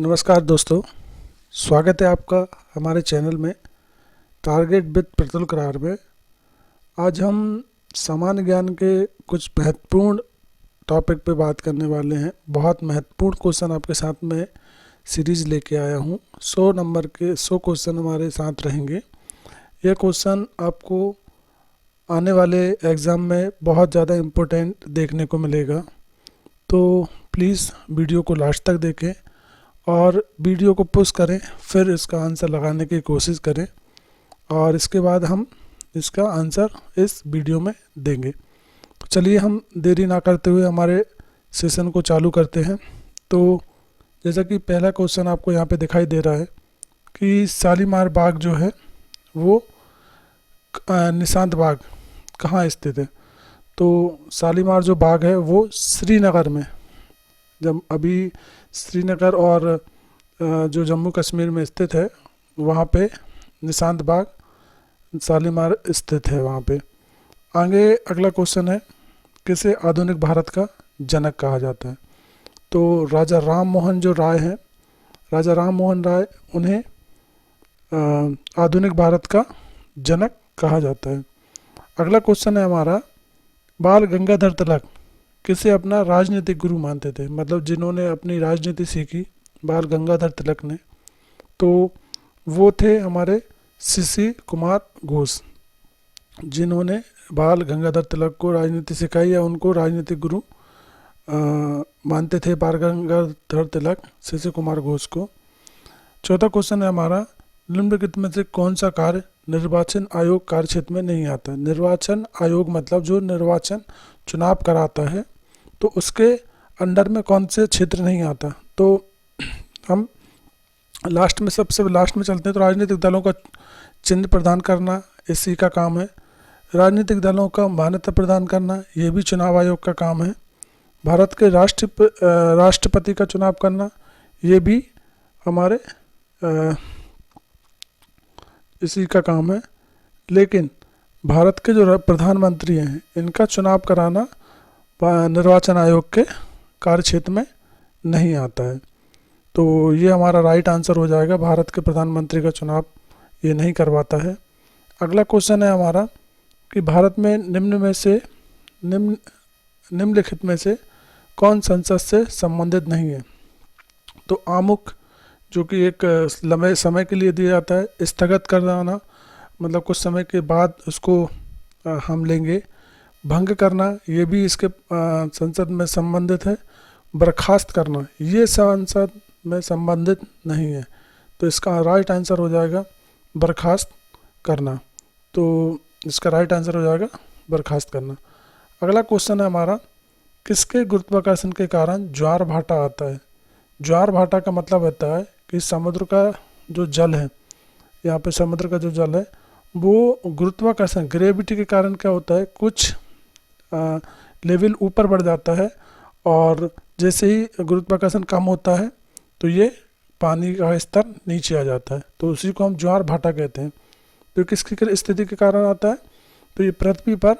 नमस्कार दोस्तों, स्वागत है आपका हमारे चैनल में टारगेट विद प्रतुल करार में। आज हम सामान्य ज्ञान के कुछ महत्वपूर्ण टॉपिक पे बात करने वाले हैं। बहुत महत्वपूर्ण क्वेश्चन आपके साथ में सीरीज़ लेके आया हूँ। 100 नंबर के 100 क्वेश्चन हमारे साथ रहेंगे। यह क्वेश्चन आपको आने वाले एग्ज़ाम में बहुत ज़्यादा इम्पोर्टेंट देखने को मिलेगा, तो प्लीज़ वीडियो को लास्ट तक देखें और वीडियो को पुश करें, फिर इसका आंसर लगाने की कोशिश करें और इसके बाद हम इसका आंसर इस वीडियो में देंगे। तो चलिए हम देरी ना करते हुए हमारे सेशन को चालू करते हैं। तो जैसा कि पहला क्वेश्चन आपको यहाँ पे दिखाई दे रहा है कि शालीमार बाग जो है वो निशांत बाग कहाँ स्थित है। तो शालीमार जो बाग है वो श्रीनगर में, जब अभी श्रीनगर और जो जम्मू कश्मीर में स्थित है वहाँ पे निशांत बाग शालीमार स्थित है वहाँ पे। आगे अगला क्वेश्चन है, किसे आधुनिक भारत का जनक कहा जाता है। तो राजा राम मोहन जो राय हैं, राजा राम मोहन राय, उन्हें आधुनिक भारत का जनक कहा जाता है। अगला क्वेश्चन है हमारा, बाल गंगाधर तिलक किसे अपना राजनीतिक गुरु मानते थे, मतलब जिन्होंने अपनी राजनीति सीखी बाल गंगाधर तिलक ने, तो वो थे हमारे सीसी कुमार घोष, जिन्होंने बाल गंगाधर तिलक को राजनीति सिखाई या उनको राजनीतिक गुरु मानते थे बाल गंगाधर तिलक सीसी कुमार घोष को। चौथा क्वेश्चन है हमारा, निम्नलिखित में से कौन सा कार्य निर्वाचन आयोग कार्य क्षेत्र में नहीं आता। निर्वाचन आयोग मतलब जो निर्वाचन चुनाव कराता है, तो उसके अंडर में कौन से क्षेत्र नहीं आता। तो हम लास्ट में, सबसे लास्ट में चलते हैं। तो राजनीतिक दलों का चिन्ह प्रदान करना इसी का काम है। राजनीतिक दलों का मान्यता प्रदान करना ये भी चुनाव आयोग का काम है। भारत के राष्ट्रपति का चुनाव करना ये भी हमारे इसी का काम है। लेकिन भारत के जो प्रधानमंत्री हैं इनका चुनाव कराना निर्वाचन आयोग के कार्य क्षेत्र में नहीं आता है। तो ये हमारा राइट आंसर हो जाएगा, भारत के प्रधानमंत्री का चुनाव ये नहीं करवाता है। अगला क्वेश्चन है हमारा कि भारत में निम्नलिखित में से कौन संसद से संबंधित नहीं है। तो आमुख जो कि एक लंबे समय के लिए दिया जाता है, स्थगित कर देना मतलब कुछ समय के बाद उसको हम लेंगे। भंग करना ये भी इसके संसद में संबंधित है। बर्खास्त करना ये संसद में संबंधित नहीं है, तो इसका राइट आंसर हो जाएगा बर्खास्त करना। तो इसका राइट आंसर हो जाएगा बर्खास्त करना। अगला क्वेश्चन है हमारा, किसके गुरुत्वाकर्षण के कारण ज्वार भाटा आता है। ज्वार भाटा का मतलब होता है कि समुद्र का जो जल है, यहाँ पे समुद्र का जो जल है वो गुरुत्वाकर्षण ग्रेविटी के कारण क्या होता है, कुछ लेवल ऊपर बढ़ जाता है और जैसे ही गुरुत्वाकर्षण कम होता है तो ये पानी का स्तर नीचे आ जाता है, तो उसी को हम ज्वार भाटा कहते हैं। तो किसकी स्थिति के कारण आता है, तो ये पृथ्वी पर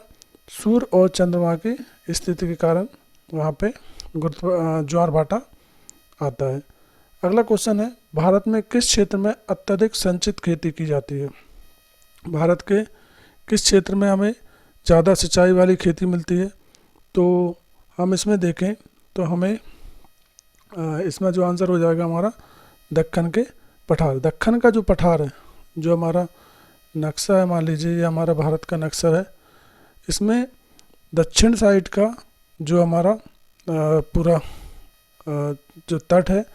सूर्य और चंद्रमा की स्थिति के कारण वहाँ पे ज्वार भाटा आता है। अगला क्वेश्चन है, भारत में किस क्षेत्र में अत्यधिक संचित खेती की जाती है। भारत के किस क्षेत्र में हमें ज़्यादा सिंचाई वाली खेती मिलती है। तो हम इसमें देखें तो हमें इसमें जो आंसर हो जाएगा हमारा दक्कन के पठार। दक्कन का जो पठार है, जो हमारा नक्शा है, मान लीजिए ये हमारा भारत का नक्शा है, इसमें दक्षिण साइड का जो हमारा पूरा जो तट है,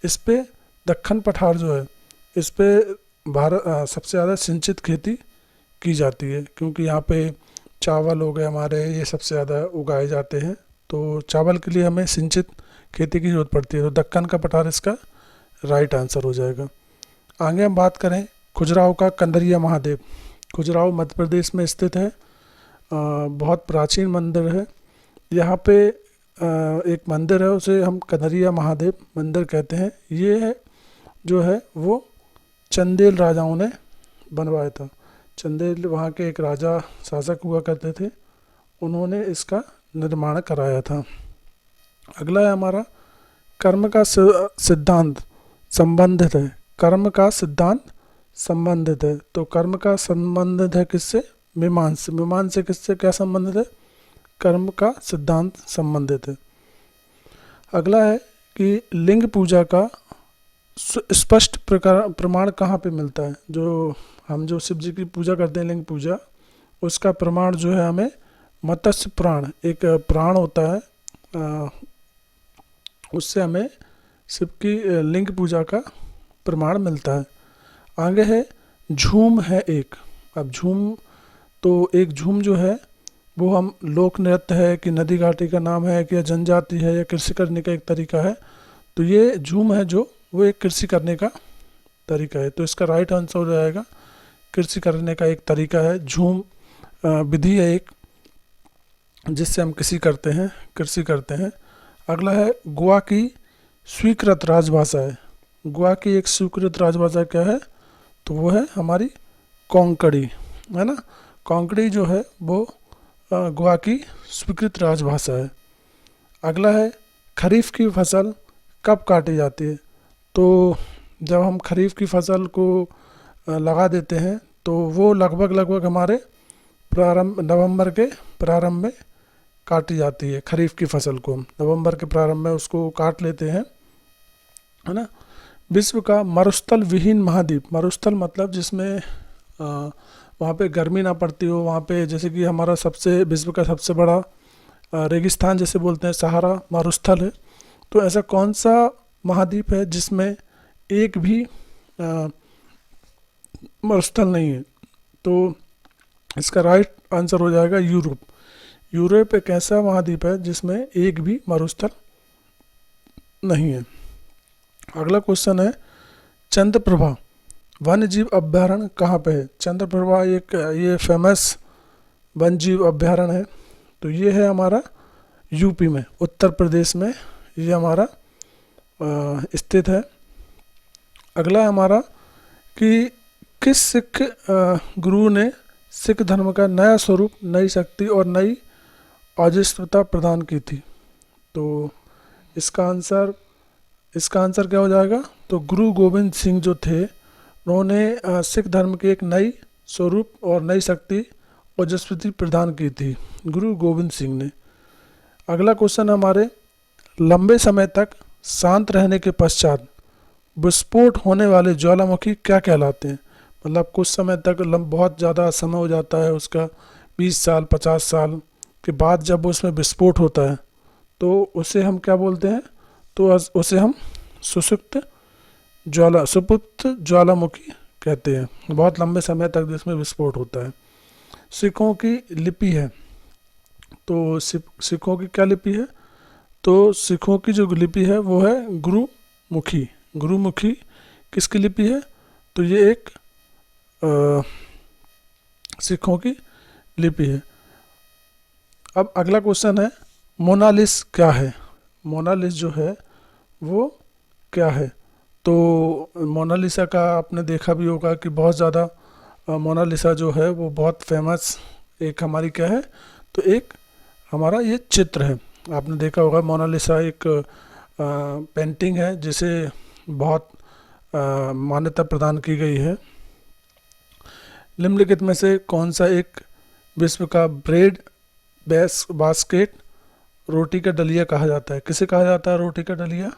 इस पे दक्कन पठार जो है, इस पे भारत सबसे ज़्यादा सिंचित खेती की जाती है, क्योंकि यहाँ पे चावल हो गए हमारे, ये सबसे ज़्यादा उगाए जाते हैं। तो चावल के लिए हमें सिंचित खेती की जरूरत पड़ती है, तो दक्कन का पठार इसका राइट आंसर हो जाएगा। आगे हम बात करें खजुराहो का कंदरिया महादेव। खजुराहो मध्य प्रदेश में स्थित है, बहुत प्राचीन मंदिर है। यहाँ पे एक मंदिर है, उसे हम कंदरिया महादेव मंदिर कहते हैं। ये है जो है वो चंदेल राजाओं ने बनवाया था। चंदेल वहाँ के एक राजा शासक हुआ करते थे, उन्होंने इसका निर्माण कराया था। अगला है हमारा कर्म का सिद्धांत संबंधित है, कर्म का सिद्धांत संबंधित है। तो कर्म का संबंधित है किससे? मीमांस। मीमांस से किससे क्या संबंधित है? कर्म का सिद्धांत संबंधित है। अगला है कि लिंग पूजा का स्पष्ट प्रमाण कहाँ पे मिलता है? जो हम जो शिव जी की पूजा करते हैं लिंग पूजा, उसका प्रमाण जो है हमें मत्स्य पुराण, एक पुराण होता है, उससे हमें शिव की लिंग पूजा का प्रमाण मिलता है। आगे है झूम है एक। अब झूम, तो एक झूम जो है वो हम लोक नृत्य है कि नदी घाटी का नाम है कि या जनजाति है या कृषि करने का एक तरीका है। तो ये झूम है जो वो एक कृषि करने का तरीका है। तो इसका राइट आंसर हो जाएगा कृषि करने का एक तरीका है। झूम विधि है एक जिससे हम कृषि करते हैं। अगला है गोवा की स्वीकृत राजभाषा है। गोवा की एक स्वीकृत राजभाषा क्या है? तो वो है हमारी कोंकणी, है ना। कोंकणी जो है वो गोवा की स्वीकृत राजभाषा है। अगला है खरीफ की फसल कब काटी जाती है? तो जब हम खरीफ की फसल को लगा देते हैं तो वो लगभग हमारे नवंबर के प्रारंभ में काटी जाती है। खरीफ की फसल को नवंबर के प्रारंभ में उसको काट लेते हैं, है ना। विश्व का मरुस्थल विहीन महाद्वीप। मरुस्थल मतलब जिसमें वहाँ पे गर्मी ना पड़ती हो, वहाँ पे जैसे कि हमारा विश्व का सबसे बड़ा रेगिस्तान जैसे बोलते हैं सहारा मरुस्थल है। तो ऐसा कौन सा महाद्वीप है जिसमें एक भी मरुस्थल नहीं है? तो इसका राइट आंसर हो जाएगा यूरोप। यूरोप एक ऐसा महाद्वीप है जिसमें एक भी मरुस्थल नहीं है। अगला क्वेश्चन है चंद्रप्रभा वन्य जीव अभ्यारण्य कहाँ पे है? चंद्रप्रभा एक ये फेमस वन्य जीव अभ्यारण्य है। तो ये है हमारा यूपी में, उत्तर प्रदेश में ये हमारा स्थित है। अगला है हमारा कि किस सिख गुरु ने सिख धर्म का नया स्वरूप, नई शक्ति और नई ओजस्विता प्रदान की थी? तो इसका आंसर क्या हो जाएगा? तो गुरु गोविंद सिंह जो थे उन्होंने सिख धर्म की एक नई स्वरूप और नई शक्ति ओजस्विता प्रदान की थी, गुरु गोविंद सिंह ने। अगला क्वेश्चन हमारे लंबे समय तक शांत रहने के पश्चात विस्फोट होने वाले ज्वालामुखी क्या कहलाते हैं? मतलब कुछ समय तक बहुत ज़्यादा समय हो जाता है उसका, 20 साल 50 साल के बाद जब उसमें विस्फोट होता है तो उसे हम क्या बोलते हैं? तो उसे हम सुप्त ज्वालामुखी कहते हैं। बहुत लंबे समय तक जिसमें विस्फोट होता है। सिखों की लिपि है। तो सिखों की क्या लिपि है? तो सिखों की जो लिपि है वो है गुरुमुखी। गुरुमुखी किसकी लिपि है? तो ये एक सिखों की लिपि है। अब अगला क्वेश्चन है मोनालिस क्या है? मोनालिस जो है वो क्या है? तो मोनालिसा का आपने देखा भी होगा कि बहुत ज़्यादा मोनालिसा जो है वो बहुत फेमस एक हमारी क्या है? तो एक हमारा ये चित्र है। आपने देखा होगा मोनालिसा एक पेंटिंग है जिसे बहुत मान्यता प्रदान की गई है। निम्नलिखित में से कौन सा एक विश्व का ब्रेड बास्केट रोटी का डलिया कहा जाता है? किसे कहा जाता है रोटी का डलिया?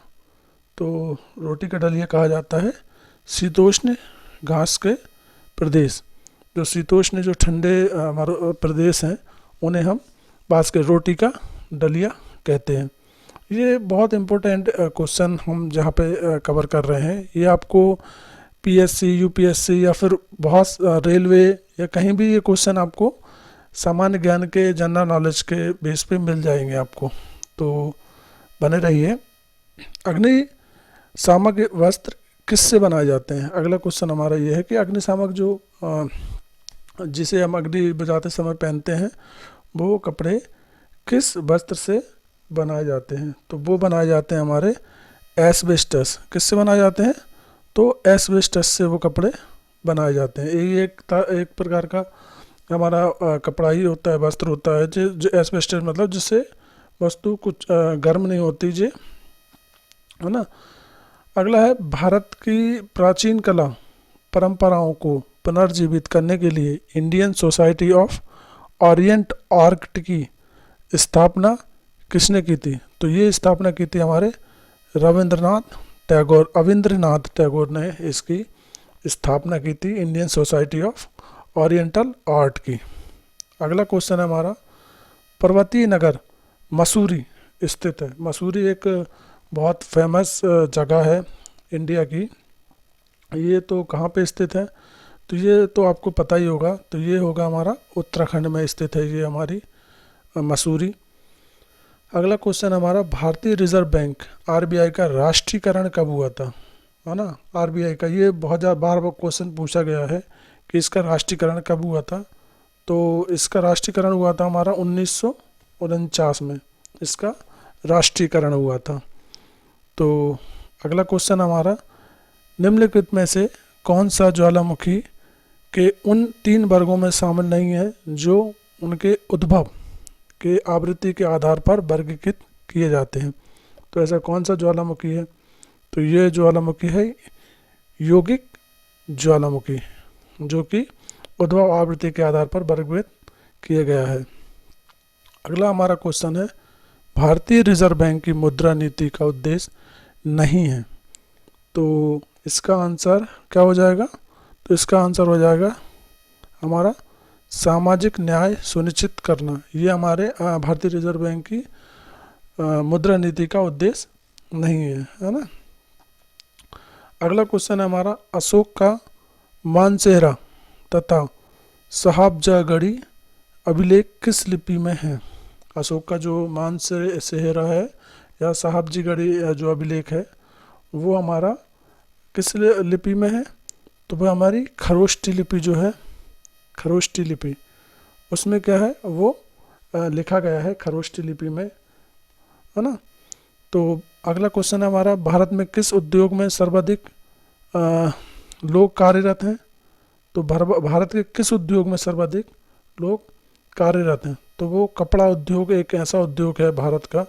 तो रोटी का डलिया कहा जाता है शीतोष्ण घास के प्रदेश। जो शीतोष्ण जो ठंडे हमारे प्रदेश हैं उन्हें हम बास्केट रोटी का डलिया कहते हैं। ये बहुत इम्पोर्टेंट क्वेश्चन हम जहाँ पे कवर कर रहे हैं। ये आपको पीएससी यूपीएससी या फिर बहुत रेलवे या कहीं भी ये क्वेश्चन आपको सामान्य ज्ञान के जनरल नॉलेज के बेस पे मिल जाएंगे आपको, तो बने रहिए। अग्निशामक वस्त्र किससे बनाए जाते हैं? अगला क्वेश्चन हमारा ये है कि अग्निशामक जो जिसे हम अग्नि बुझाते समय पहनते हैं वो कपड़े किस वस्त्र से बनाए जाते हैं? तो वो बनाए जाते हैं हमारे एस्बेस्टस। किससे बनाए जाते हैं? तो एस्बेस्टस से वो कपड़े बनाए जाते हैं। ये एक प्रकार का हमारा कपड़ा ही होता है, वस्त्र होता है जो एस्बेस्टस मतलब जिससे वस्तु कुछ गर्म नहीं होती, है ना। अगला है भारत की प्राचीन कला परंपराओं को पुनर्जीवित करने के लिए Indian society of Orient art की स्थापना किसने की थी? तो ये स्थापना की थी हमारे रविंद्रनाथ टैगोर ने इसकी स्थापना की थी, Indian society of oriental art की। अगला क्वेश्चन है हमारा, पर्वतीय नगर मसूरी स्थित है। मसूरी एक बहुत फेमस जगह है इंडिया की। ये तो कहाँ पे स्थित है? तो ये तो आपको पता ही होगा, तो ये होगा हमारा उत्तराखंड में स्थित है ये हमारी मसूरी। अगला क्वेश्चन हमारा, भारतीय रिजर्व बैंक आरबीआई का राष्ट्रीयकरण कब हुआ था? है ना, आरबीआई का ये बहुत ज़्यादा बार बार क्वेश्चन पूछा गया है कि इसका राष्ट्रीयकरण कब हुआ था। तो इसका राष्ट्रीयकरण हुआ था हमारा 1949 में इसका राष्ट्रीयकरण हुआ था। तो अगला क्वेश्चन हमारा, निम्नलिखित में से कौन सा ज्वालामुखी के उन 3 वर्गों में शामिल नहीं है जो उनके उद्भव के आवृत्ति के आधार पर वर्गीकृत किए जाते हैं? तो ऐसा कौन सा ज्वालामुखी है? तो ये ज्वालामुखी है यौगिक ज्वालामुखी, जो कि उद्भव आवृत्ति के आधार पर वर्गीकृत किया गया है। अगला हमारा क्वेश्चन है, भारतीय रिजर्व बैंक की मुद्रा नीति का उद्देश्य नहीं है। तो इसका आंसर क्या हो जाएगा? तो इसका आंसर हो जाएगा हमारा सामाजिक न्याय सुनिश्चित करना। ये हमारे भारतीय रिजर्व बैंक की मुद्रा नीति का उद्देश्य नहीं है ना। अगला क्वेश्चन है हमारा, अशोक का मानसेहरा तथा साहबजागढ़ी अभिलेख किस लिपि में है? अशोक का जो मानसेहरा है या साहबजागढ़ी जो अभिलेख है वो हमारा किस लिपि में है? तो वो हमारी खरोष्टी लिपि जो है, खरोष्टी लिपि, उसमें क्या है वो लिखा गया है खरोष्टी लिपि में, है ना। तो अगला क्वेश्चन है हमारा, भारत में किस उद्योग में सर्वाधिक लोग कार्यरत हैं? तो भारत के किस उद्योग में सर्वाधिक लोग कार्यरत हैं? तो वो कपड़ा उद्योग एक ऐसा उद्योग है भारत का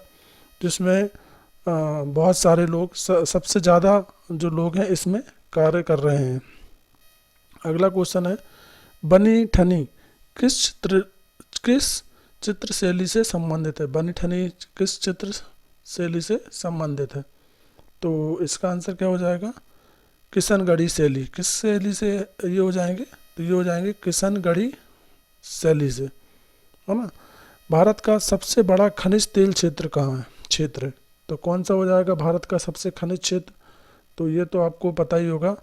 जिसमें बहुत सारे लोग, सबसे ज़्यादा जो लोग हैं इसमें कार्य कर रहे हैं। अगला क्वेश्चन है, बनी ठनी किस चित्र शैली से संबंधित है? बनी ठनी किस चित्र शैली से संबंधित है? तो इसका आंसर क्या हो जाएगा? किशनगढ़ी शैली। किस शैली से ये हो जाएंगे? तो ये हो जाएंगे किशनगढ़ी शैली से, है ना। भारत का सबसे बड़ा खनिज तेल क्षेत्र कहाँ है? क्षेत्र, तो कौन सा हो जाएगा भारत का सबसे खनिज क्षेत्र? तो ये तो आपको पता ही होगा,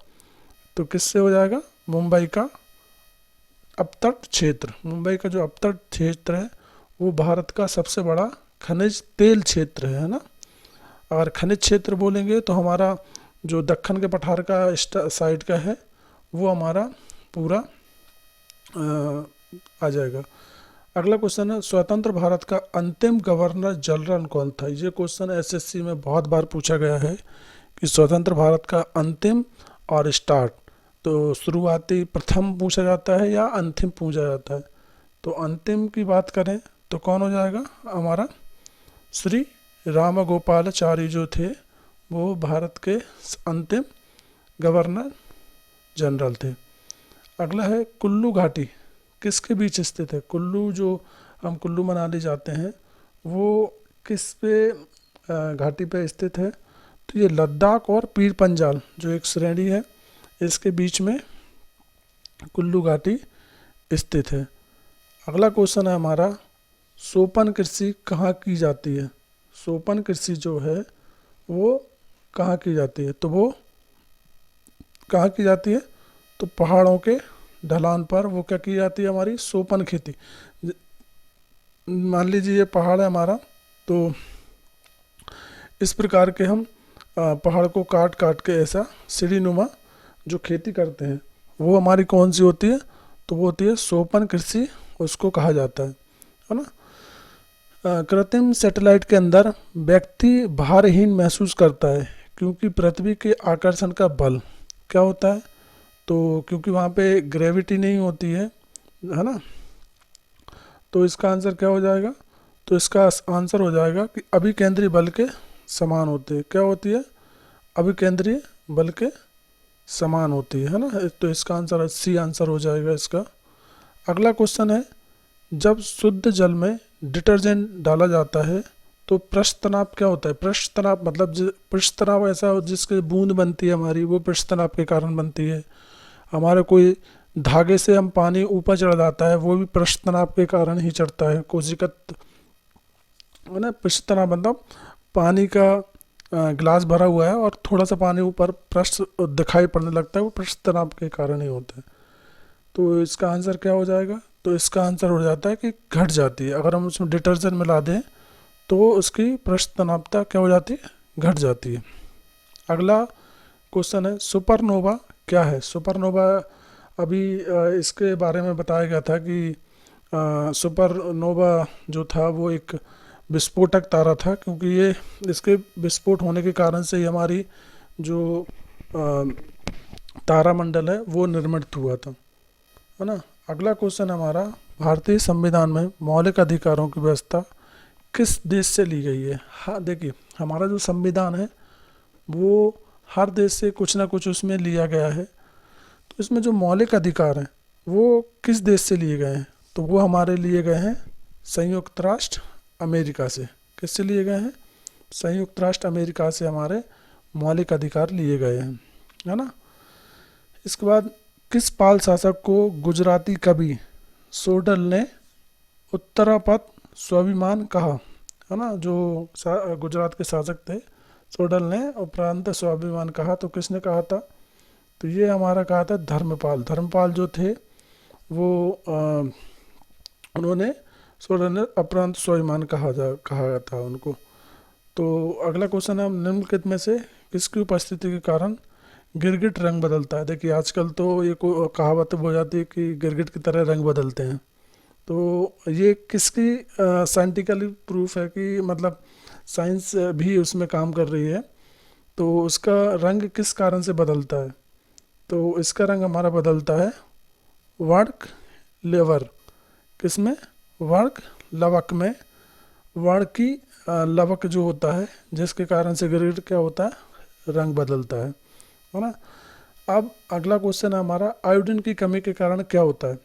तो किससे हो जाएगा? मुंबई का अपतट क्षेत्र। मुंबई का जो अपतट क्षेत्र है वो भारत का सबसे बड़ा खनिज तेल क्षेत्र है ना। अगर खनिज क्षेत्र बोलेंगे तो हमारा जो दक्कन के पठार का साइड का है वो हमारा पूरा आ जाएगा। अगला क्वेश्चन है, स्वतंत्र भारत का अंतिम गवर्नर जनरल कौन था? ये क्वेश्चन एसएससी में बहुत बार पूछा गया है कि स्वतंत्र भारत का अंतिम और स्टार्ट, तो शुरुआती प्रथम पूछा जाता है या अंतिम पूछा जाता है? तो अंतिम की बात करें तो कौन हो जाएगा? हमारा श्री रामगोपालाचारी जो थे वो भारत के अंतिम गवर्नर जनरल थे। अगला है, कुल्लू घाटी किसके बीच स्थित है? कुल्लू, जो हम कुल्लू मनाली जाते हैं वो किस पे घाटी पे स्थित है? तो ये लद्दाख और पीर पंजाल जो एक श्रेणी है इसके बीच में कुल्लू घाटी स्थित है। अगला क्वेश्चन है हमारा, सोपन कृषि कहाँ की जाती है? सोपन कृषि जो है वो कहाँ की जाती है? तो वो कहाँ की जाती है? तो पहाड़ों के ढलान पर वो क्या की जाती है? हमारी सोपन खेती। मान लीजिए ये पहाड़ है हमारा, तो इस प्रकार के हम पहाड़ को काट काट के ऐसा सीढ़ीनुमा जो खेती करते हैं वो हमारी कौन सी होती है? तो वो होती है सोपन कृषि, उसको कहा जाता है ना। कृत्रिम सैटेलाइट के अंदर व्यक्ति भारहीन महसूस करता है क्योंकि पृथ्वी के आकर्षण का बल क्या होता है? तो क्योंकि वहाँ पे ग्रेविटी नहीं होती है ना। तो इसका आंसर क्या हो जाएगा? तो इसका आंसर हो जाएगा कि अभिकेंद्री बल के समान होते हैं। क्या होती है? अभिकेंद्रीय बल्कि समान होती है ना। तो इसका आंसर सी आंसर हो जाएगा इसका। अगला क्वेश्चन है, जब शुद्ध जल में डिटर्जेंट डाला जाता है तो पृष्ठ तनाव क्या होता है? पृष्ठ तनाव मतलब पृष्ठ तनाव ऐसा हो जिसके बूंद बनती है हमारी, वो पृष्ठ तनाव के कारण बनती है। हमारे कोई धागे से हम पानी ऊपर चढ़ जाता है, वो भी पृष्ठ तनाव के कारण ही चढ़ता है। कोशिकत है ना, पृष्ठ तनाव मतलब पानी का गिलास भरा हुआ है और थोड़ा सा पानी ऊपर पृष्ठ दिखाई पड़ने लगता है, वो पृष्ठ तनाव के कारण ही होता है। तो इसका आंसर क्या हो जाएगा? तो इसका आंसर हो जाता है कि घट जाती है। अगर हम उसमें डिटर्जेंट मिला दें तो उसकी पृष्ठ तनावता क्या हो जाती है? घट जाती है। अगला क्वेश्चन है, सुपरनोवा क्या है? सुपरनोवा अभी इसके बारे में बताया गया था कि सुपरनोवा जो था वो एक विस्फोटक तारा था, क्योंकि ये इसके विस्फोट होने के कारण से ही हमारी जो तारामंडल है वो निर्मित हुआ था, है ना। अगला क्वेश्चन हमारा, भारतीय संविधान में मौलिक अधिकारों की व्यवस्था किस देश से ली गई है? हाँ देखिए, हमारा जो संविधान है वो हर देश से कुछ ना कुछ उसमें लिया गया है। तो इसमें जो मौलिक अधिकार हैं वो किस देश से लिए गए हैं? तो वो हमारे लिए गए हैं संयुक्त राष्ट्र अमेरिका से। किससे लिए गए हैं? संयुक्त राष्ट्र अमेरिका से हमारे मौलिक अधिकार लिए गए हैं, है ना। इसके बाद, किस पाल शासक को गुजराती कवि सोडल ने उत्तरापद स्वाभिमान कहा? है ना, जो गुजरात के शासक थे सोडल ने उपरांत स्वाभिमान कहा। तो किसने कहा था? तो ये हमारा कहा था धर्मपाल। धर्मपाल जो थे वो उन्होंने सोडल ने अपरांत स्वाभिमान कहा था उनको। तो अगला क्वेश्चन है, निम्नलिखित में से किसकी उपस्थिति के कारण गिरगिट रंग बदलता है? देखिए आजकल तो ये कहावत हो जाती है कि गिरगिट की तरह रंग बदलते हैं। तो ये किसकी साइंटिफिकली प्रूफ है कि मतलब साइंस भी उसमें काम कर रही है। तो उसका रंग किस कारण से बदलता है? तो इसका रंग हमारा बदलता है वर्क लेवर। किसमें? वर्क लवक में। वर्क की लवक जो होता है जिसके कारण से गिरगिट क्या होता है? रंग बदलता है ना। अब अगला क्वेश्चन है हमारा, आयोडीन की कमी के कारण क्या होता है?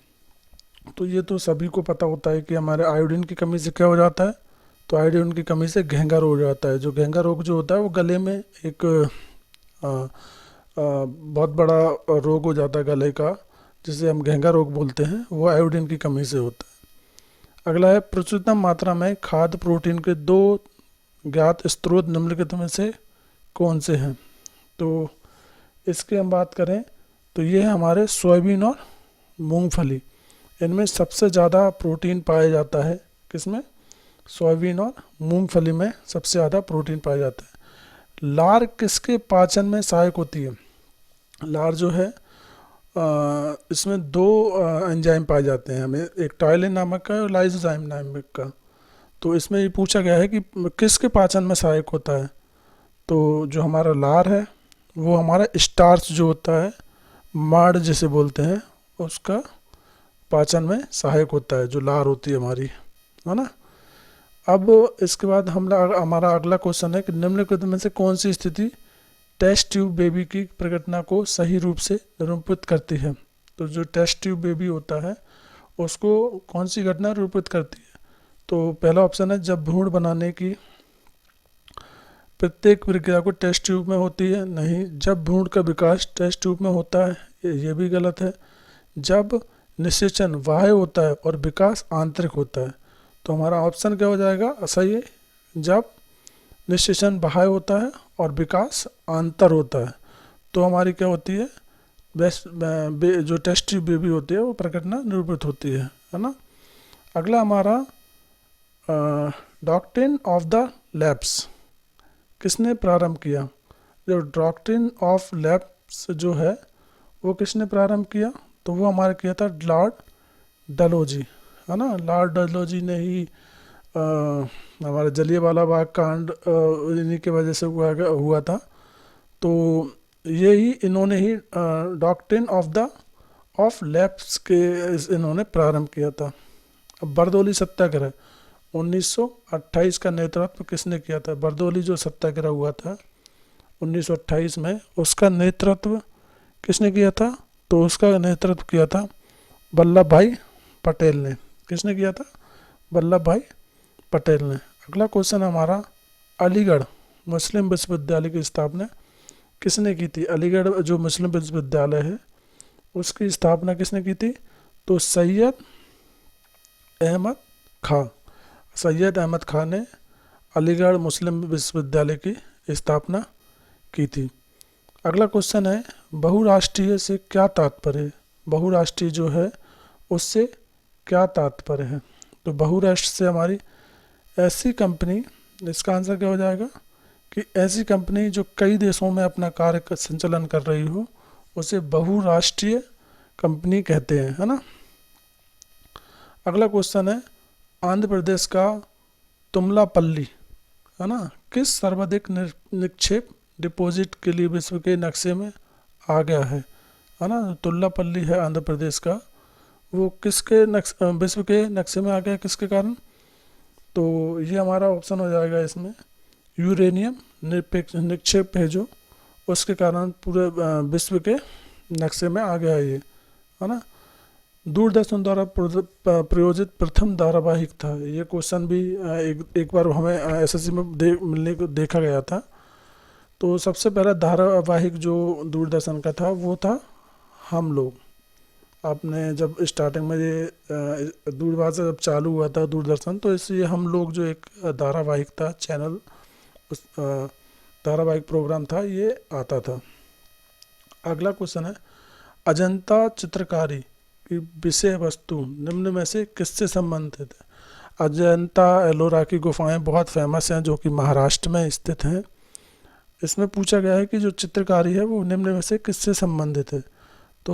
तो ये तो सभी को पता होता है कि हमारे आयोडीन की कमी से क्या हो जाता है? तो आयोडीन की कमी से घेंगा रोग हो जाता है। जो घेंगा रोग जो होता है वो गले में एक बहुत बड़ा रोग हो जाता है गले का, जिसे हम घेंगा रोग बोलते हैं, वो आयोडीन की कमी से होता है। अगला है, प्रचुरतम मात्रा में खाद्य प्रोटीन के दो ज्ञात स्रोत निम्नलिखित में से कौन से हैं? तो इसकी हम बात करें तो ये है हमारे सोयाबीन और मूंगफली। इनमें सबसे ज़्यादा प्रोटीन पाया जाता है। किसमें? सोयाबीन और मूंगफली में सबसे ज़्यादा प्रोटीन पाया जाता है। लार किसके पाचन में सहायक होती है? लार जो है इसमें दो एंजाइम पाए जाते हैं हमें, एक टाइलिन नामक का और लाइसोजाइम नामक का। तो इसमें ये पूछा गया है कि किसके पाचन में सहायक होता है? तो जो हमारा लार है वो हमारा स्टार्च जो होता है, माड़ जिसे बोलते हैं, उसका पाचन में सहायक होता है, जो लार होती है हमारी, है ना। अब इसके बाद हमारा अगला क्वेश्चन है कि निम्नलिखित में से कौन सी स्थिति टेस्ट ट्यूब बेबी की प्रकटना को सही रूप से निरूपित करती है? तो जो टेस्ट ट्यूब बेबी होता है उसको कौन सी घटना निरूपित करती है? तो पहला ऑप्शन है, जब भ्रूण बनाने की प्रत्येक प्रक्रिया को टेस्ट ट्यूब में होती है। नहीं। जब भ्रूण का विकास टेस्ट ट्यूब में होता है, ये भी गलत है। जब निषेचन बाह्य होता है और विकास आंतरिक होता है। तो हमारा ऑप्शन क्या हो जाएगा? सही है, जब निषेचन बाह्य होता है और विकास आंतर होता है। तो हमारी क्या होती है? जो टेस्ट ट्यूब बेबी होती है वो प्रकटना निरूपित होती है ना। अगला हमारा डॉक्ट्रिन ऑफ द लैब्स किसने प्रारंभ किया? जो डॉक्ट्रिन ऑफ लैब्स जो है वो किसने प्रारंभ किया? तो वो हमारा किया था लॉर्ड डलहौजी, है ना। लॉर्ड डलहौजी ने ही हमारा जलियांवाला बाग कांड इन्हीं के वजह से हुआ था। तो ये ही इन्होंने ही डॉक्ट्रिन ऑफ लैब्स के इन्होंने प्रारंभ किया था। अब बरदौली सत्याग्रह 1928 का नेतृत्व किसने किया था? बरदौली जो सत्याग्रह हुआ था 1928 में, उसका नेतृत्व किसने किया था? तो उसका नेतृत्व किया था वल्लभ भाई पटेल ने। किसने किया था? वल्लभ भाई पटेल ने। अगला क्वेश्चन हमारा, अलीगढ़ मुस्लिम विश्वविद्यालय की स्थापना किसने की थी? अलीगढ़ जो मुस्लिम विश्वविद्यालय है उसकी स्थापना किसने की थी? तो सैयद अहमद खां। सैयद अहमद खान ने अलीगढ़ मुस्लिम विश्वविद्यालय की स्थापना की थी। अगला क्वेश्चन है, बहुराष्ट्रीय से क्या तात्पर्य है? बहुराष्ट्रीय जो है उससे क्या तात्पर्य है? तो बहुराष्ट्र से हमारी ऐसी कंपनी, इसका आंसर क्या हो जाएगा कि ऐसी कंपनी जो कई देशों में अपना कार्य का संचालन कर रही हो उसे बहुराष्ट्रीय कंपनी कहते हैं, है ना। अगला क्वेश्चन है, आंध्र प्रदेश का तुमलापल्ली, है ना, किस सर्वाधिक निक्षेप डिपॉजिट के लिए विश्व के नक्शे में आ गया है ना। तुल्लापल्ली है आंध्र प्रदेश का, वो किसके विश्व के नक्शे में आ गया, किसके कारण? तो ये हमारा ऑप्शन हो जाएगा इसमें, यूरेनियम निक्षेप है जो, उसके कारण पूरे विश्व के नक्शे में आ गया है ना। दूरदर्शन द्वारा प्रायोजित प्रथम धारावाहिक था, ये क्वेश्चन भी एक बार हमें एसएससी में मिलने को देखा गया था। तो सबसे पहला धारावाहिक जो दूरदर्शन का था वो था हम लोग। आपने जब स्टार्टिंग में ये दूरभाषा जब चालू हुआ था दूरदर्शन, तो इसलिए हम लोग जो एक धारावाहिक था चैनल, उस धारावाहिक प्रोग्राम था, ये आता था। अगला क्वेश्चन है, अजंता चित्रकारी की विषय वस्तु निम्न में से किससे संबंधित है? अजंता एलोरा की गुफाएं बहुत फेमस हैं जो कि महाराष्ट्र में स्थित हैं। इसमें पूछा गया है कि जो चित्रकारी है वो निम्न में से किससे संबंधित है। तो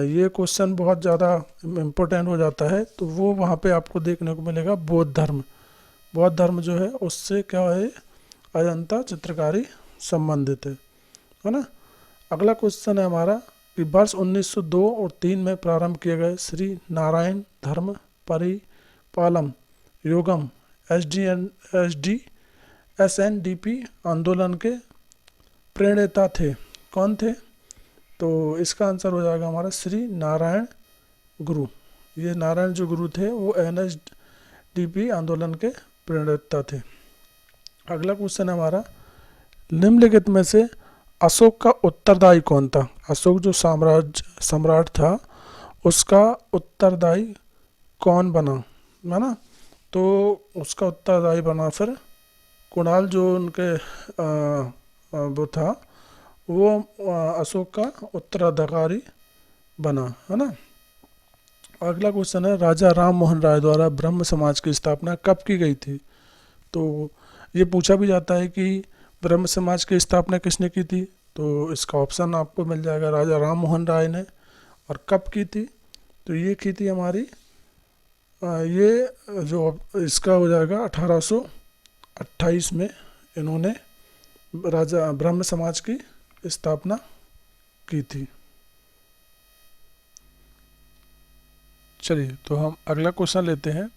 ये क्वेश्चन बहुत ज़्यादा इम्पोर्टेंट हो जाता है, तो वो वहाँ पे आपको देखने को मिलेगा बौद्ध धर्म। बौद्ध धर्म जो है उससे क्या है, अजंता चित्रकारी संबंधित है ना। अगला क्वेश्चन है हमारा कि वर्ष 1902 और 3 में प्रारंभ किए गए श्री नारायण धर्म परिपालम योगम SNDP आंदोलन के प्रणेता थे, कौन थे? तो इसका आंसर हो जाएगा हमारा श्री नारायण गुरु। ये नारायण जो गुरु थे वो NSDP आंदोलन के प्रणेता थे। अगला क्वेश्चन है हमारा, निम्नलिखित में से अशोक का उत्तरदायी कौन था? अशोक जो सम्राट था उसका उत्तरदायी कौन बना, है ना। तो उसका उत्तरदायी बना फिर कुणाल, जो उनके वो था, वो अशोक का उत्तराधिकारी बना, है ना। अगला क्वेश्चन है, राजा राम मोहन राय द्वारा ब्रह्म समाज की स्थापना कब की गई थी? तो ये पूछा भी जाता है कि ब्रह्म समाज की स्थापना किसने की थी। तो इसका ऑप्शन आपको मिल जाएगा, राजा राम मोहन राय ने। और कब की थी? तो ये की थी हमारी ये जो इसका हो जाएगा 1828 में इन्होंने राजा ब्रह्म समाज की स्थापना की थी। चलिए, तो हम अगला क्वेश्चन लेते हैं।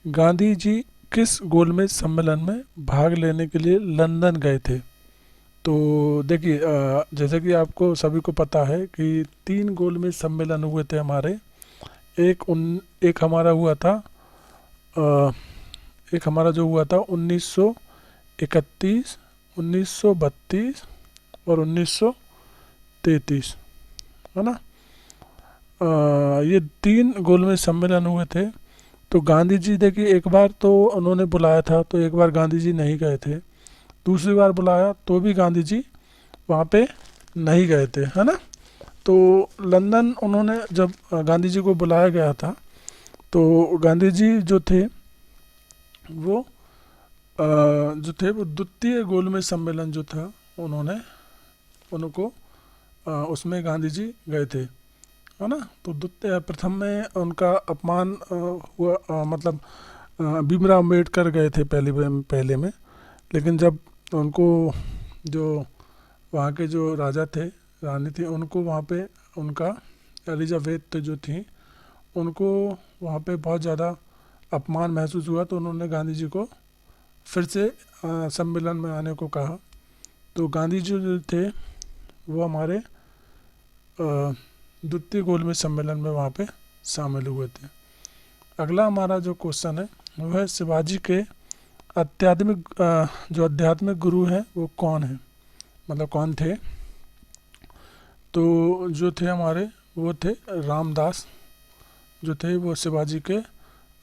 गांधी जी किस गोलमेज सम्मेलन में भाग लेने के लिए लंदन गए थे? तो देखिए, जैसे कि आपको सभी को पता है कि 3 गोलमेज सम्मेलन हुए थे हमारे। एक हमारा हुआ था एक हमारा जो हुआ था 1931, 1932 और 1933, है ना। ये 3 गोलमेज सम्मेलन हुए थे। तो गांधी जी देखिए, एक बार तो उन्होंने बुलाया था, तो एक बार गांधी जी नहीं गए थे। दूसरी बार बुलाया तो भी गांधी जी वहाँ पे नहीं गए थे, है ना। तो लंदन उन्होंने जब गांधी जी को बुलाया गया था, तो गांधी जी जो थे वो द्वितीय गोलमेज सम्मेलन जो था उनको उसमें गांधी जी गए थे, है ना। तो प्रथम में उनका अपमान हुआ, मतलब भीमराव अम्बेडकर गए थे पहले में। लेकिन जब उनको जो वहाँ के जो राजा थे, रानी थी, उनको वहाँ पे उनका एलिजाबेथ जो थी, उनको वहाँ पे बहुत ज़्यादा अपमान महसूस हुआ, तो उन्होंने गांधी जी को फिर से सम्मेलन में आने को कहा। तो गांधी जी जो थे वो हमारे द्वितीय गोलमेज सम्मेलन में वहाँ पे शामिल हुए थे। अगला हमारा जो क्वेश्चन है वो है शिवाजी के जो आध्यात्मिक गुरु हैं वो कौन है, मतलब कौन थे। तो जो थे हमारे वो थे रामदास, जो थे वो शिवाजी के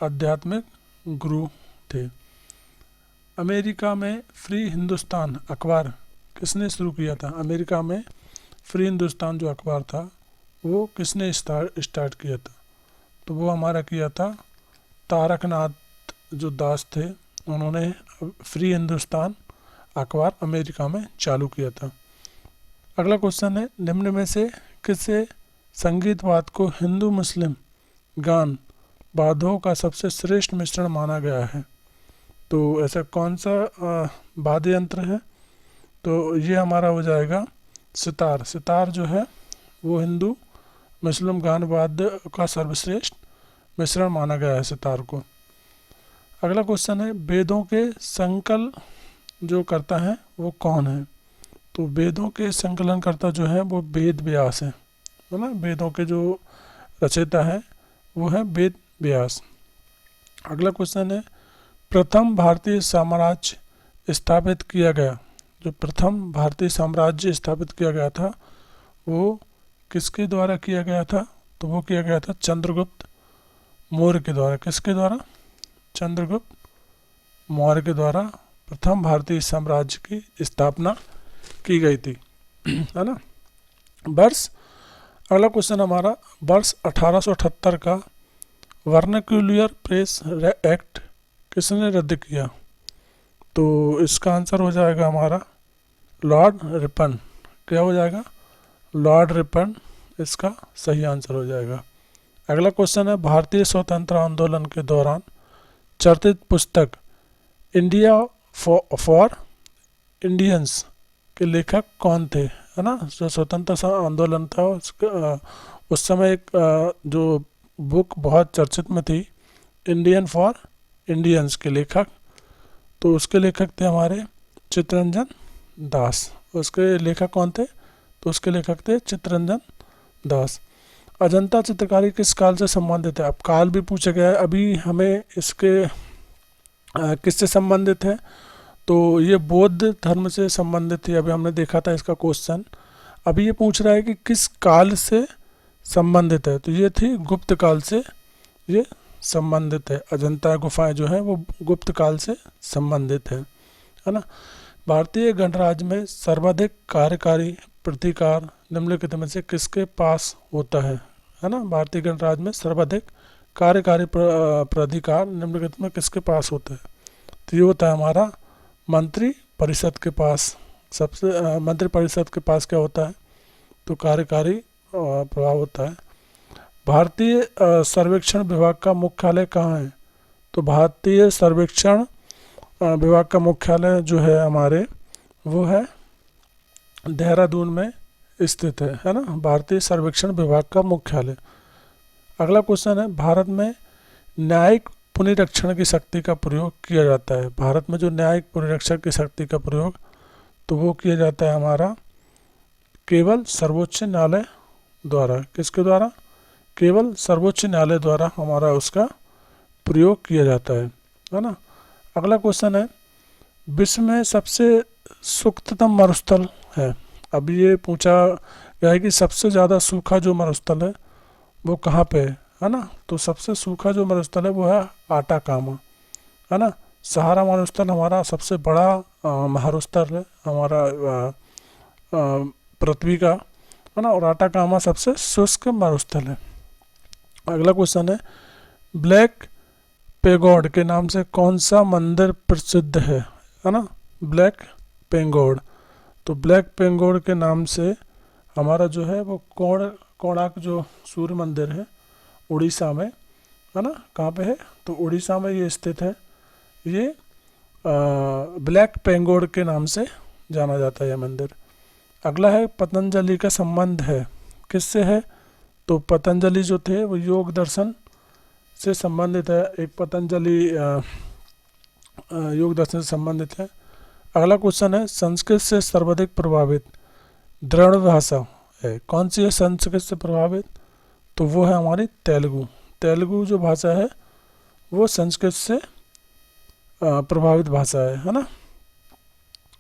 आध्यात्मिक गुरु थे। अमेरिका में फ्री हिंदुस्तान अखबार किसने शुरू किया था? अमेरिका में फ्री हिंदुस्तान जो अखबार था वो किसने स्टार्ट किया था? तो वो हमारा किया था तारकनाथ जो दास थे, उन्होंने फ्री हिंदुस्तान अखबार अमेरिका में चालू किया था। अगला क्वेश्चन है निम्न में से किसे संगीतवाद को हिंदू मुस्लिम गान वाद्यों का सबसे श्रेष्ठ मिश्रण माना गया है? तो ऐसा कौन सा वाद्य यंत्र है? तो ये हमारा हो जाएगा सितार। सितार जो है वो हिंदू मुस्लिम गान वाद्य का सर्वश्रेष्ठ मिश्रण माना गया है सितार को। अगला क्वेश्चन है वेदों के संकल जो करता है वो कौन है? तो वेदों के संकलन करता जो है वो वेद व्यास है ना। वेदों के जो रचयिता है वो है वेद व्यास। अगला क्वेश्चन है प्रथम भारतीय साम्राज्य स्थापित किया गया, जो प्रथम भारतीय साम्राज्य स्थापित किया गया था वो किसके द्वारा किया गया था? तो वो किया गया था चंद्रगुप्त मौर्य के द्वारा। किसके द्वारा? चंद्रगुप्त मौर्य के द्वारा प्रथम भारतीय साम्राज्य की स्थापना की गई थी, है ना। वर्ष, अगला क्वेश्चन हमारा वर्ष 1878 का वर्नाक्यूलर प्रेस एक्ट किसने रद्द किया? तो इसका आंसर हो जाएगा हमारा लॉर्ड रिपन। क्या हो जाएगा? लॉर्ड रिपन इसका सही आंसर हो जाएगा। अगला क्वेश्चन है भारतीय स्वतंत्र आंदोलन के दौरान चर्चित पुस्तक इंडिया फॉर इंडियंस के लेखक कौन थे, है ना। जो स्वतंत्रता आंदोलन था उस समय एक जो बुक बहुत चर्चित में थी इंडियन फॉर इंडियंस के लेखक, तो उसके लेखक थे हमारे चित्तरंजन दास। उसके लेखक कौन थे? तो उसके लेखक थे चित्तरंजन दास। अजंता चित्रकारी किस काल से संबंधित है? अब काल भी पूछा गया है, अभी हमें इसके किससे संबंधित है? तो ये बौद्ध धर्म से संबंधित है। अभी हमने देखा था इसका क्वेश्चन। अभी ये पूछ रहा है कि किस काल से संबंधित है, तो ये थी गुप्त काल से ये संबंधित है। अजंता गुफाएं जो है वो गुप्त काल से संबंधित है ना। भारतीय गणराज्य में सर्वाधिक कार्यकारी प्राधिकार निम्नलिखित में से किसके पास होता है ना। भारतीय गणराज्य में सर्वाधिक कार्यकारी प्राधिकार निम्नलिखित में किसके पास होता है? तो ये होता है हमारा मंत्री परिषद के पास। सबसे मंत्री परिषद के पास क्या होता है? तो कार्यकारी प्रभाव होता है। भारतीय सर्वेक्षण विभाग का मुख्यालय कहाँ है? तो भारतीय सर्वेक्षण विभाग का मुख्यालय जो है हमारे वो है देहरादून में स्थित है ना। भारतीय सर्वेक्षण विभाग का मुख्यालय। अगला क्वेश्चन है भारत में न्यायिक पुनरीक्षण की शक्ति का प्रयोग किया जाता है। भारत में जो न्यायिक पुनरीक्षण की शक्ति का प्रयोग तो वो किया जाता है हमारा केवल सर्वोच्च न्यायालय द्वारा। किसके द्वारा? केवल सर्वोच्च न्यायालय द्वारा हमारा उसका प्रयोग किया जाता है ना। अगला क्वेश्चन है विश्व में सबसे सूक्ष्मतम मरुस्थल है। अब ये पूछा गया है कि सबसे ज़्यादा सूखा जो मरुस्थल है वो कहाँ पे है ना। तो सबसे सूखा जो मरुस्थल है वो है आटाकामा, है ना। सहारा मरुस्थल हमारा सबसे बड़ा मरुस्थल है हमारा पृथ्वी का, है ना। और आटाकामा सबसे शुष्क मरुस्थल है। अगला क्वेश्चन है ब्लैक पेगोड के नाम से कौन सा मंदिर प्रसिद्ध है ना। ब्लैक पेगोड, तो ब्लैक पेगोड के नाम से हमारा जो है वो कोणार्क जो सूर्य मंदिर है उड़ीसा में, है ना। कहाँ पे है? तो उड़ीसा में ये स्थित है। ये ब्लैक पेगोड के नाम से जाना जाता है यह मंदिर। अगला है पतंजलि का संबंध है किससे है? तो पतंजलि जो थे वो योग दर्शन से संबंधित है। एक पतंजलि योग दर्शन से संबंधित है। अगला क्वेश्चन है, संस्कृत से सर्वाधिक प्रभावित द्रविड़ भाषा है, कौन सी है संस्कृत से प्रभावित? तो वो है हमारी तेलुगु। तेलुगु जो भाषा है वो संस्कृत से प्रभावित भाषा है ना।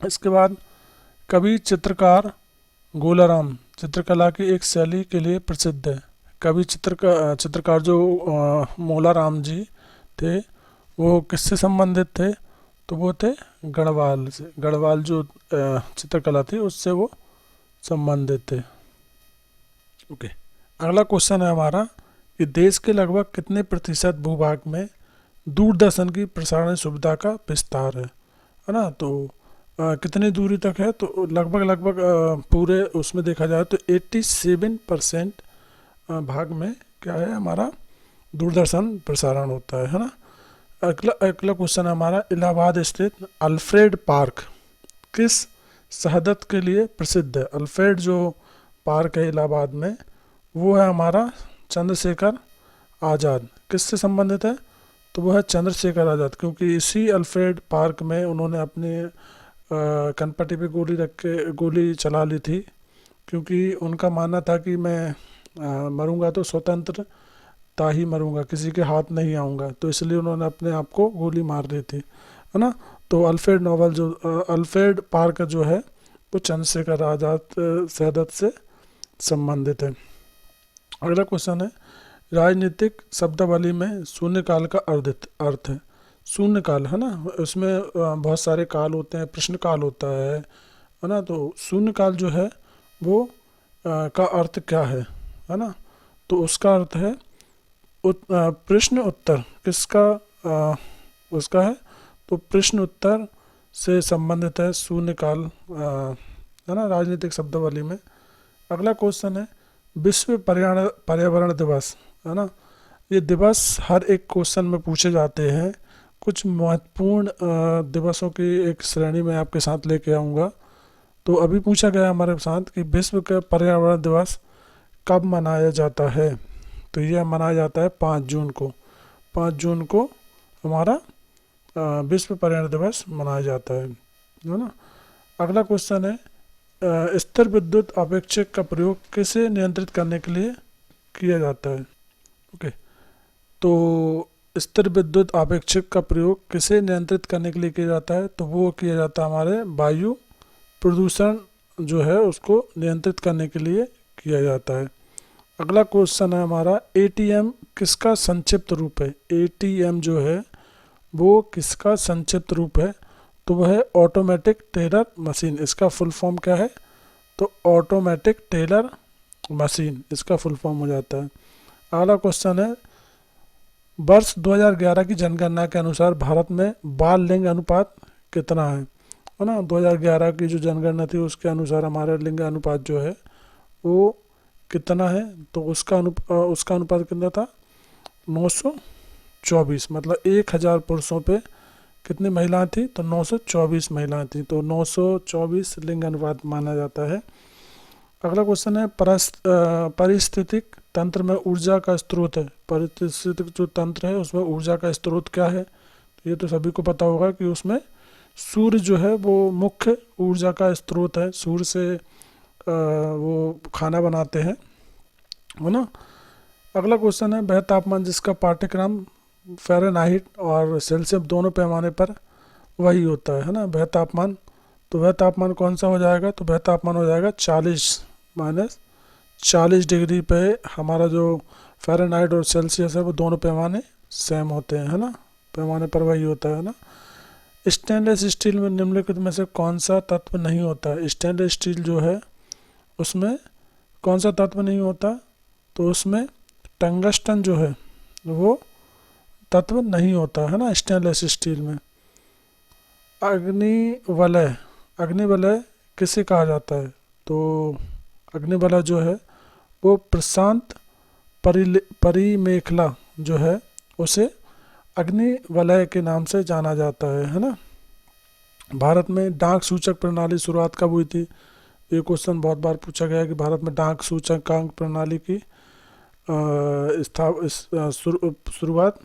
इसके बाद कवि चित्रकार गोलाराम चित्रकला की एक शैली के लिए प्रसिद्ध है। कवि चित्रकार जो मोलाराम जी थे वो किससे संबंधित थे? तो वो थे गढ़वाल से। गढ़वाल जो चित्रकला थी उससे वो संबंधित थे। ओके, अगला क्वेश्चन है हमारा कि देश के लगभग कितने प्रतिशत भूभाग में दूरदर्शन की प्रसारण सुविधा का विस्तार है ना। तो कितनी दूरी तक है? तो लगभग पूरे उसमें देखा जाए तो 87% भाग में क्या है हमारा दूरदर्शन प्रसारण होता है ना। अगला क्वेश्चन है हमारा, इलाहाबाद स्थित अल्फ्रेड पार्क किस शहादत के लिए प्रसिद्ध है? अल्फ्रेड जो पार्क है इलाहाबाद में वो है हमारा चंद्रशेखर आज़ाद। किससे संबंधित है? तो वो है चंद्रशेखर आज़ाद, क्योंकि इसी अल्फ्रेड पार्क में उन्होंने अपने कनपट्टी पे गोली रख के गोली चला ली थी, क्योंकि उनका मानना था कि मैं मरूंगा तो स्वतंत्रता ही मरूंगा, किसी के हाथ नहीं आऊँगा, तो इसलिए उन्होंने अपने आप को गोली मार दी थी, है ना। तो अल्फ्रेड पार्क जो है वो चंद्रशेखर आज़ाद शहादत से संबंधित है। अगला क्वेश्चन है, राजनीतिक शब्दावली में शून्यकाल का अर्थ है। शून्यकाल है ना, उसमें बहुत सारे काल होते हैं, प्रश्न काल होता है ना। तो शून्यकाल जो है वो का अर्थ क्या है ना। तो उसका अर्थ है प्रश्न उत्तर। किसका उसका है? तो प्रश्न उत्तर से संबंधित है शून्यकाल है ना, राजनीतिक शब्दावली में। अगला क्वेश्चन है, विश्व पर्यावरण दिवस है ना। ये दिवस हर एक क्वेश्चन में पूछे जाते हैं। कुछ महत्वपूर्ण दिवसों की एक श्रेणी में आपके साथ लेके आऊँगा। तो अभी पूछा गया हमारे साथ कि विश्व का पर्यावरण दिवस कब मनाया जाता है? तो यह मनाया जाता है 5 जून को। 5 जून को हमारा विश्व पर्यावरण दिवस मनाया जाता है ना। अगला क्वेश्चन है, स्थिर विद्युत अपेक्षक का प्रयोग किसे नियंत्रित करने के लिए किया जाता है? ओके, तो स्थिर विद्युत अपेक्षक का प्रयोग किसे नियंत्रित करने के लिए किया जाता है? तो वो किया जाता है हमारे वायु प्रदूषण जो है उसको नियंत्रित करने के लिए किया जाता है। अगला क्वेश्चन है हमारा, ATM किसका संक्षिप्त रूप है? ATM जो है वो किसका संक्षिप्त रूप है? तो वह है ऑटोमेटिक टेलर मशीन। इसका फुल फॉर्म क्या है? तो ऑटोमेटिक टेलर मशीन इसका फुल फॉर्म हो जाता है। अगला क्वेश्चन है, वर्ष 2011 की जनगणना के अनुसार भारत में बाल लिंग अनुपात कितना है ना। 2011 की जो जनगणना थी उसके अनुसार हमारा लिंग अनुपात जो है वो कितना है? तो उसका अनुपात कितना था? 924। मतलब 1000 पुरुषों पे कितनी महिलाएं थी? तो 924 महिलाएं थी। तो 924 लिंग अनुपात माना जाता है। अगला क्वेश्चन है, पारिस्थितिक तंत्र में ऊर्जा का स्रोत है। पारिस्थितिक जो तंत्र है उसमें ऊर्जा का स्रोत क्या है? तो ये तो सभी को पता होगा कि उसमें सूर्य जो है वो मुख्य ऊर्जा का स्रोत है। सूर्य से वो खाना बनाते हैं, है ना। अगला क्वेश्चन है, वह तापमान जिसका पाठ्यक्रम फ़ारेनहाइट और सेल्सियस दोनों पैमाने पर वही होता है ना, वह तापमान। तो वह तापमान कौन सा हो जाएगा? तो वह तापमान हो जाएगा 40 डिग्री पे। हमारा जो फ़ारेनहाइट और सेल्सियस है वो दोनों पैमाने सेम होते हैं, है ना, पैमाने पर वही होता है ना। स्टेनलेस स्टील में निम्नलिखित में से कौन सा तत्व नहीं होता है? स्टेनलेस स्टील जो है उसमें कौन सा तत्व नहीं होता? तो उसमें टंगस्टन जो है वो तत्व नहीं होता है ना स्टेनलेस स्टील में। अग्निवलय किसे कहा जाता है? तो अग्निवलय जो है वो प्रशांत परिमेखला जो है उसे अग्निवलय के नाम से जाना जाता है ना। भारत में डाक सूचक प्रणाली शुरुआत कब हुई थी? ये क्वेश्चन बहुत बार पूछा गया है कि भारत में डाक सूचकांक प्रणाली की शुरुआत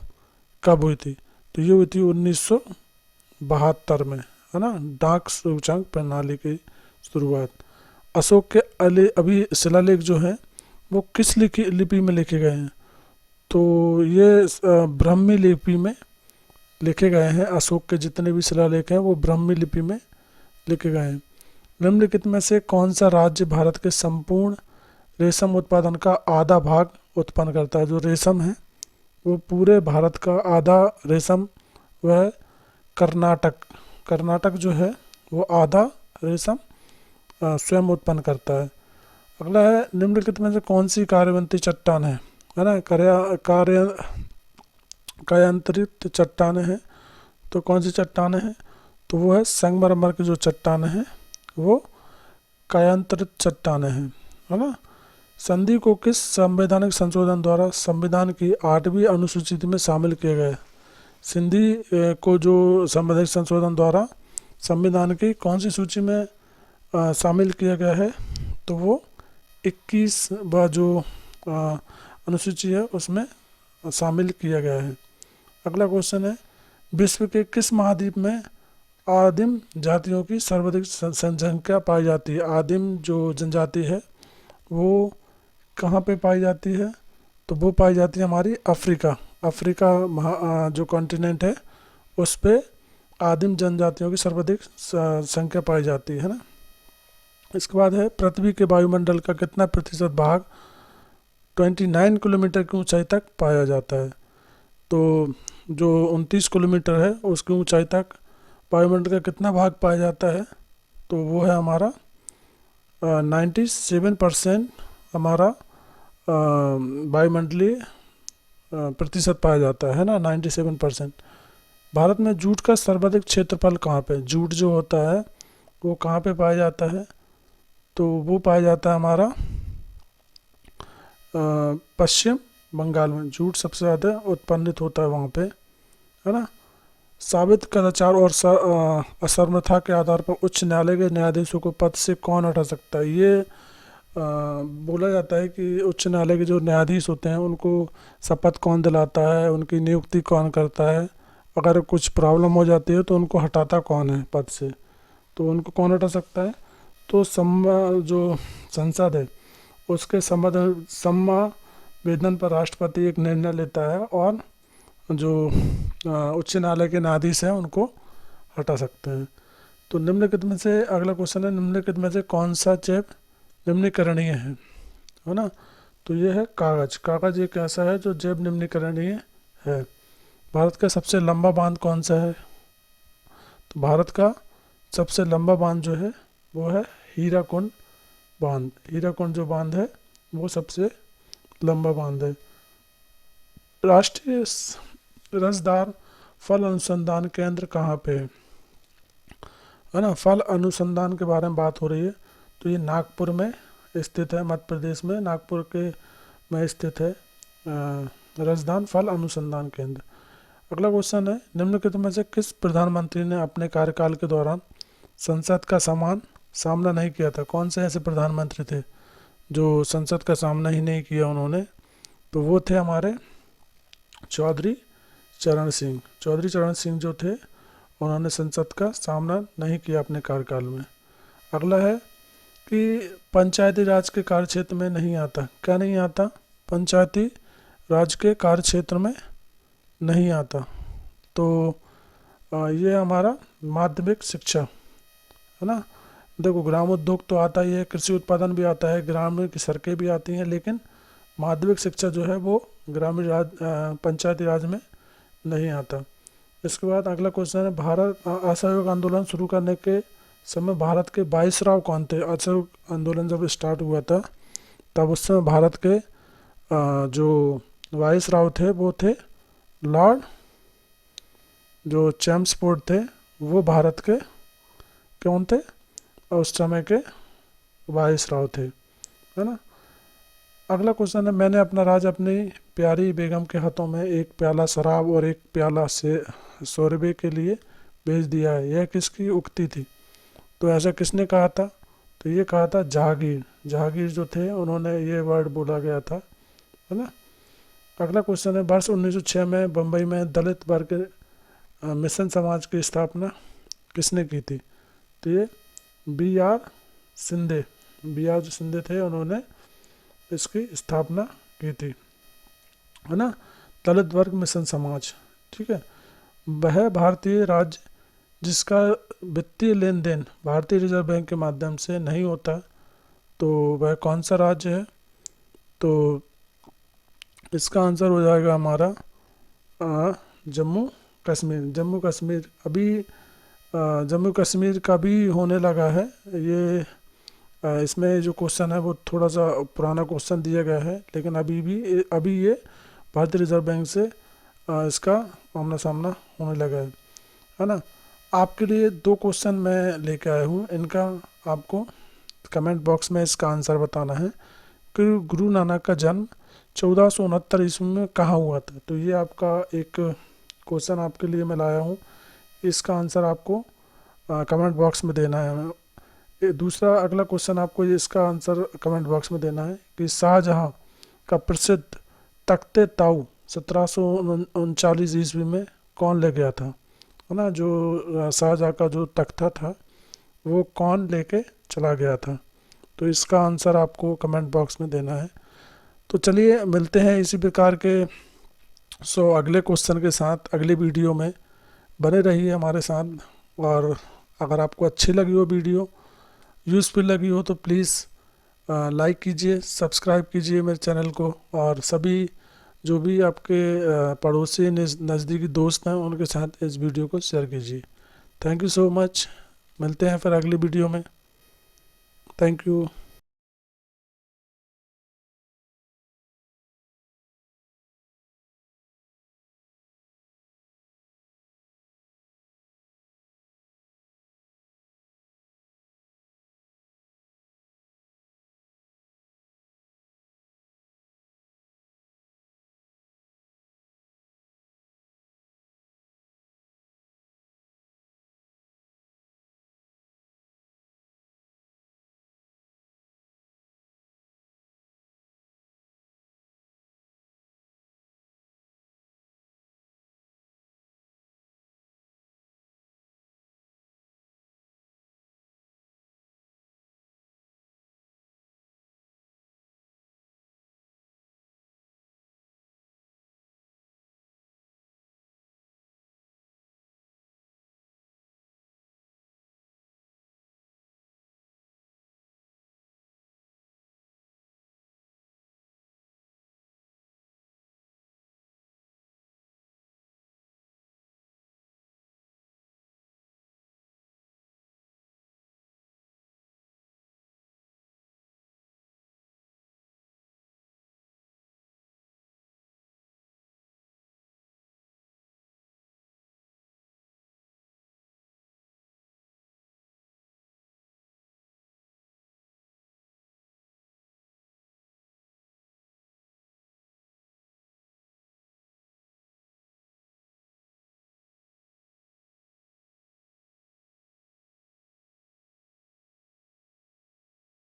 कब हुई थी? तो ये हुई थी 1972 में, है ना, डाक सूचकांक प्रणाली की शुरुआत। अशोक के अभी शिलालेख जो है वो किस लिपि में लिखे गए हैं? तो ये ब्राह्मी लिपि में लिखे गए हैं। अशोक के जितने भी शिलालेख हैं वो ब्राह्मी लिपि में लिखे गए हैं। निम्नलिखित में से कौन सा राज्य भारत के संपूर्ण रेशम उत्पादन का आधा भाग उत्पन्न करता है? जो रेशम है वो पूरे भारत का आधा रेशम वह कर्नाटक जो है वो आधा रेशम स्वयं उत्पन्न करता है। अगला है, निम्नलिखित में से कौन सी कार्यवंती चट्टान है ना, कार्यांतरित चट्टानें हैं। तो कौन सी चट्टानें हैं? तो वो है संगमरमर की जो चट्टानें हैं वो कार्यांतरित चट्टानें हैं, है ना। संधि को किस संवैधानिक संशोधन द्वारा संविधान की 8वीं अनुसूची में शामिल किया गया है? संधि को जो संवैधानिक संशोधन द्वारा संविधान की कौन सी सूची में शामिल किया गया है? तो वो 21 जो अनुसूची है उसमें शामिल किया गया है। अगला क्वेश्चन है, विश्व के किस महाद्वीप में आदिम जातियों की सर्वाधिक जनसंख्या पाई जाती है? आदिम जो जनजाति है वो कहाँ पे पाई जाती है? तो वो पाई जाती है हमारी अफ्रीका जो कॉन्टिनेंट है उस पे आदिम जनजातियों की सर्वाधिक संख्या पाई जाती है ना। इसके बाद है, पृथ्वी के वायुमंडल का कितना प्रतिशत भाग 29 किलोमीटर की ऊंचाई तक पाया जाता है? तो जो 29 किलोमीटर है उसकी ऊंचाई तक वायुमंडल का कितना भाग पाया जाता है? तो वो है हमारा 97% हमारा वायुमंडलीय प्रतिशत पाया जाता है ना, 97%। भारत में जूट का सर्वाधिक क्षेत्रफल कहाँ पे? जूट जो होता है वो कहाँ पे पाया जाता है? तो वो पाया जाता है हमारा पश्चिम बंगाल में। जूट सबसे ज़्यादा उत्पन्नित होता है वहाँ पे, है ना। साबित कदाचार और असमर्थता के आधार पर उच्च न्यायालय के न्यायाधीशों को पद से कौन हटा सकता है? ये बोला जाता है कि उच्च न्यायालय के जो न्यायाधीश होते हैं उनको शपथ कौन दिलाता है, उनकी नियुक्ति कौन करता है, अगर कुछ प्रॉब्लम हो जाती है तो उनको हटाता कौन है पद से? तो उनको कौन हटा सकता है? तो जो संसद है उसके संवेदन पर राष्ट्रपति एक निर्णय लेता है और जो उच्च न्यायालय के न्यायाधीश हैं उनको हटा सकते हैं। तो निम्नलिखित में से अगला क्वेश्चन है, निम्नलिखित में से कौन सा जैव निम्नीकरणीय है ना? तो ये है कागज एक ऐसा है जो जैव निम्नीकरणीय है। भारत का सबसे लंबा बांध कौन सा है? तो भारत का सबसे लंबा बांध जो है वो है हीराकुंड बांध। हीराकुंड जो बांध है वो सबसे लंबा बांध है। राष्ट्रीय रसदार फल अनुसंधान केंद्र कहाँ पे है ना? फल अनुसंधान के बारे में बात हो रही है तो ये नागपुर में स्थित है, मध्य प्रदेश में नागपुर के में स्थित है रसदार फल अनुसंधान केंद्र। अगला क्वेश्चन है, निम्नलिखित में से किस प्रधानमंत्री ने अपने कार्यकाल के दौरान संसद का सामना नहीं किया था? कौन से ऐसे प्रधानमंत्री थे जो संसद का सामना ही नहीं किया उन्होंने? तो वो थे हमारे चौधरी चरण सिंह जो थे उन्होंने संसद का सामना नहीं किया अपने कार्यकाल में। अगला है कि पंचायती राज के कार्यक्षेत्र में नहीं आता। क्या नहीं आता? पंचायती राज के कार्यक्षेत्र में नहीं आता। तो ये हमारा माध्यमिक शिक्षा है ना। देखो ग्राम उद्योग तो आता ही है, कृषि उत्पादन भी आता है, ग्रामीण की सड़कें भी आती हैं, लेकिन माध्यमिक शिक्षा जो है वो ग्रामीण पंचायती राज में नहीं आता। इसके बाद अगला क्वेश्चन है, भारत असहयोग आंदोलन शुरू करने के समय भारत के वाइसराय कौन थे? असहयोग आंदोलन जब स्टार्ट हुआ था तब उस समय भारत के जो वाइसराय थे वो थे लॉर्ड जो चैम्सफोर्ड थे, वो भारत के कौन थे? उस समय के वाइसराय थे, है ना। अगला क्वेश्चन है, मैंने अपना राज अपनी प्यारी बेगम के हाथों में एक प्याला शराब और एक प्याला से शोरबे के लिए भेज दिया है, यह किसकी उक्ति थी? तो ऐसा किसने कहा था? तो ये कहा था जहांगीर जो थे उन्होंने ये वर्ड बोला गया था, है ना। अगला क्वेश्चन है, वर्ष 1906 में बम्बई में दलित वर्ग मिशन समाज की स्थापना किसने की थी? तो ये B R Sindhe, B R जो सिंधे थे उन्होंने इसकी स्थापना की थी, है ना। दलित वर्ग मिशन समाज, ठीक है। वह भारतीय राज्य जिसका वित्तीय लेन देन भारतीय रिजर्व बैंक के माध्यम से नहीं होता, तो वह कौन सा राज्य है? तो इसका आंसर हो जाएगा हमारा जम्मू कश्मीर। जम्मू कश्मीर अभी जम्मू कश्मीर का भी होने लगा है ये। इसमें जो क्वेश्चन है वो थोड़ा सा पुराना क्वेश्चन दिया गया है, लेकिन अभी ये भारतीय रिजर्व बैंक से इसका आमना सामना होने लगा है ना। आपके लिए 2 क्वेश्चन मैं लेके आया हूँ, इनका आपको कमेंट बॉक्स में इसका आंसर बताना है कि गुरु नानक का जन्म 1469 ईस्वी में कहाँ हुआ था। तो ये आपका एक क्वेश्चन आपके लिए मैं लाया हूँ, इसका आंसर आपको कमेंट बॉक्स में देना है। दूसरा अगला क्वेश्चन आपको इसका आंसर कमेंट बॉक्स में देना है कि शाहजहाँ का प्रसिद्ध तख्ते ताऊ 1739 ईस्वी में कौन ले गया था, है ना। जो शाहजहाँ का जो तख्ता था वो कौन लेके चला गया था, तो इसका आंसर आपको कमेंट बॉक्स में देना है। तो चलिए मिलते हैं इसी प्रकार के अगले क्वेश्चन के साथ अगले वीडियो में। बने रहिए हमारे साथ, और अगर आपको अच्छी लगी हो वीडियो, यूज़फुल लगी हो, तो प्लीज़ लाइक कीजिए, सब्सक्राइब कीजिए मेरे चैनल को, और सभी जो भी आपके पड़ोसी नज़दीकी दोस्त हैं उनके साथ इस वीडियो को शेयर कीजिए। Thank you so much. मिलते हैं फिर अगली वीडियो में। Thank you.